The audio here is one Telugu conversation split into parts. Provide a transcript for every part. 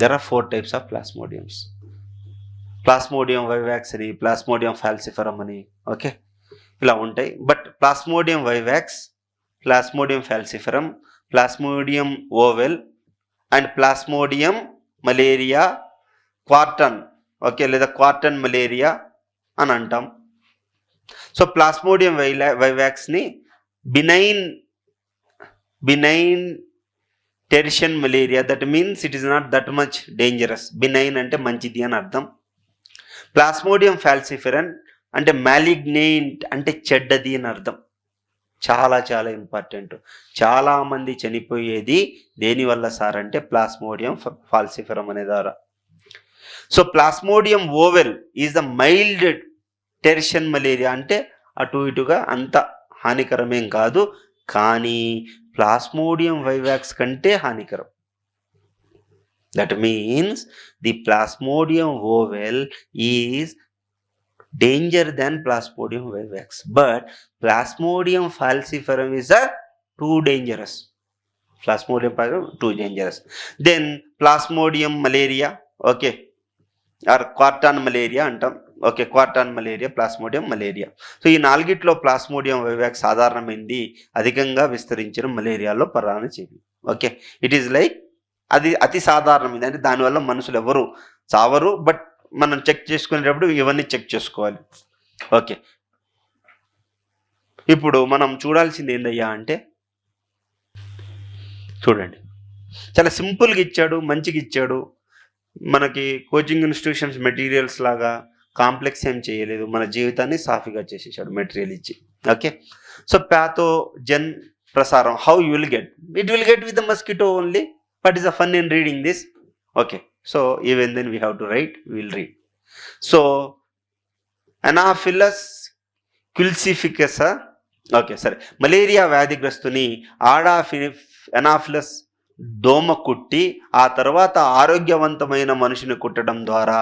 There are 4 types of plasmodiums. Plasmodium vivax అని, Plasmodium falciparum అని, ఓకే, ఇలా ఉంటాయి. But Plasmodium vivax, Plasmodium falciparum, Plasmodium ovale and Plasmodium malaria quartan, okay, లేదా క్వార్టన్ మలేరియా అని అంటాం. సో Plasmodium vivaxని benign tertian malaria, that means it is not that much dangerous. Benign అంటే మంచిది అని అర్థం. Plasmodium falciparum అంటే మ్యాలిగ్నెంట్ అంటే చెడ్డది అని అర్థం. చాలా చాలా ఇంపార్టెంట్. చాలామంది చనిపోయేది దేనివల్ల సార్ అంటే Plasmodium falciparum అనే ద్వారా. So Plasmodium ovale is the mild tertian malaria, అంటే అటు ఇటుగా అంత హానికరమేం కాదు, కానీ Plasmodium vivax కంటే హానికరం. That means the Plasmodium ovale is danger than Plasmodium vivax, but Plasmodium falciparum is too dangerous. Plasmodium falciparum too dangerous. Then Plasmodium malaria, okay, or quartan malaria అంటాం, okay, quartan malaria, Plasmodium malaria. So ఈ నాలుగిట్లో Plasmodium vivax సాధారణమైంది, అధికంగా విస్తరించిన మలేరియాలో ప్రధాన జీవి. ఓకే, ఇట్ ఈస్ లైక్ అది అతి సాధారణమైంది, అంటే దానివల్ల మనుషులు ఎవరు చావరు, బట్ మనం చెక్ చేసుకునేటప్పుడు ఇవన్నీ చెక్ చేసుకోవాలి. ఓకే, ఇప్పుడు మనం చూడాల్సింది ఏందయ్యా అంటే, చూడండి, చాలా సింపుల్గా ఇచ్చాడు, మంచిగా ఇచ్చాడు. మనకి కోచింగ్ ఇన్స్టిట్యూషన్స్ మెటీరియల్స్ లాగా కాంప్లెక్స్ ఏం చేయలేదు, మన జీవితాన్ని సాఫీగా చేసేసాడు మెటీరియల్ ఇచ్చి. ఓకే, సో ప్యాథోజన్ ప్రసారం, how you will get it, will get with the mosquito only. What is the fun in reading this? Okay, so even then we have to write, we will read. So Anopheles quilcificus, okay, sorry, malaria వ్యాధిగ్రస్తుని Anopheles దోమ కుట్టి ఆ తర్వాత ఆరోగ్యవంతమైన మనిషిని కుట్టడం ద్వారా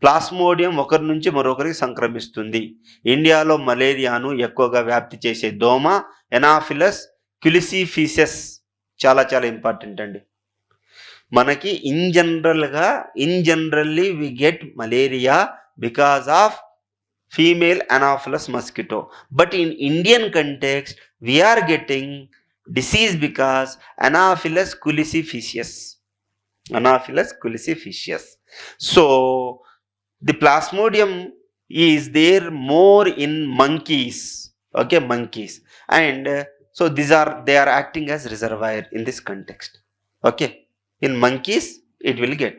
Plasmodium ఒకరి నుంచి మరొకరికి సంక్రమిస్తుంది. ఇండియాలో మలేరియాను ఎక్కువగా వ్యాప్తి చేసే దోమ Anopheles quilcificus. చాలా చాలా ఇంపార్టెంట్ అండి. మనకి in generally we get malaria because of female Anopheles mosquito, but in Indian context we are getting disease because Anopheles quilcificus. So the Plasmodium is there more in monkeys, okay, monkeys, and so they are acting as reservoir in this context. Okay, in monkeys it will get.